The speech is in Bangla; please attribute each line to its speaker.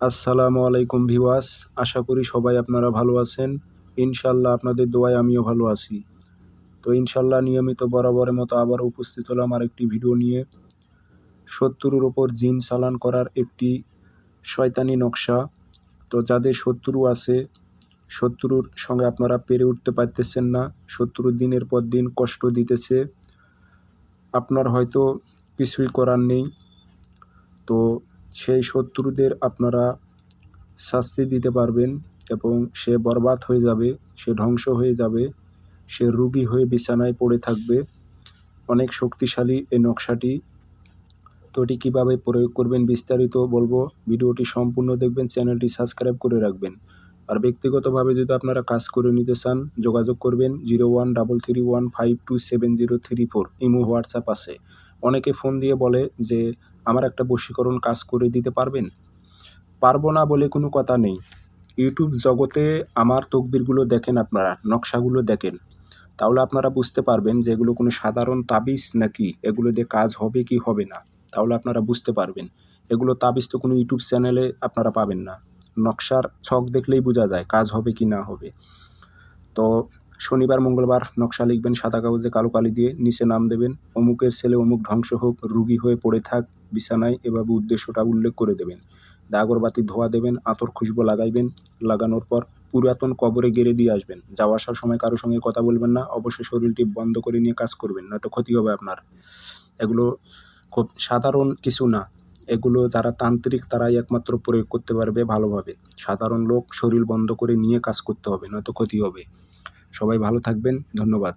Speaker 1: আসসালামু আলাইকুম ভিউয়ার্স, আশা করি সবাই আপনারা ভালো আছেন। ইনশাল্লাহ আপনাদের দোয়ায় আমিও ভালো আছি। তো ইনশাল্লাহ নিয়মিত বরাবরের মতো আবার উপস্থিত হলাম আরেকটি ভিডিও নিয়ে। শত্রুর ওপর জিন চালান করার একটি শয়তানি নকশা। তো যাদের শত্রু আছে, শত্রুর সঙ্গে আপনারা পেরে উঠতে পারতেছেন না, শত্রু দিনের পর দিন কষ্ট দিতেছে, আপনার হয়তো কিছুই করার নেই। তো সেই শত্রুদের আপনারা শাস্তি দিতে পারবেন এবং সে বরবাদ হয়ে যাবে, সে ধ্বংস হয়ে যাবে, সে রোগী হয়ে বিছানায় পড়ে থাকবে। অনেক শক্তিশালী এই নকশাটি। তো এটি কীভাবে প্রয়োগ করবেন বিস্তারিত বলবো, ভিডিওটি সম্পূর্ণ দেখবেন, চ্যানেলটি সাবস্ক্রাইব করে রাখবেন। আর ব্যক্তিগতভাবে যদি আপনারা কাজ করে নিতে চান যোগাযোগ করবেন 013315270334। ইমো হোয়াটসঅ্যাপ আছে। অনেকে ফোন দিয়ে বলে যে আমার একটা বশীকরণ কাজ করে দিতে পারবেন। পারবো না বলে কোনো কথা নেই। ইউটিউব জগতে আমার তকবিরগুলো দেখেন, আপনারা নকশাগুলো দেখেন, তাহলে আপনারা বুঝতে পারবেন যে এগুলো কোনো সাধারণ তাবিজ নাকি, এগুলো দিয়ে কাজ হবে কি হবে না, তাহলে আপনারা বুঝতে পারবেন। এগুলো তাবিজ তো কোনো ইউটিউব চ্যানেলে আপনারা পাবেন না। নকশার ছক দেখলেই বোঝা যায় কাজ হবে কি না হবে। তো শনিবার মঙ্গলবার নকশা লিখবেন সাদা কাগজে কালো কালি দিয়ে, নিচে নাম দেবেন, অমুকের ছেলে অমুক ধ্বংস হোক, রুগী হয়ে পড়ে থাক বিছানায়, এভাবে উদ্দেশ্যটা উল্লেখ করে দেবেন। আগরবাতি ধোয়া দেবেন, আতর খুশবু লাগাইবেন। লাগানোর পর পুরাতন কবরে গেড়ে দিয়ে আসবেন। যাওয়া আসার সময় কারোর সঙ্গে কথা বলবেন না, অবশ্যই শরীরটি বন্ধ করে নিয়ে কাজ করবেন, নয়তো ক্ষতি হবে আপনার। এগুলো খুব সাধারণ কিছু না, এগুলো যারা তান্ত্রিক তারাই একমাত্র প্রয়োগ করতে পারবে ভালোভাবে। সাধারণ লোক শরীর বন্ধ করে নিয়ে কাজ করতে হবে, নয়তো ক্ষতি হবে। সবাই ভালো থাকবেন, ধন্যবাদ।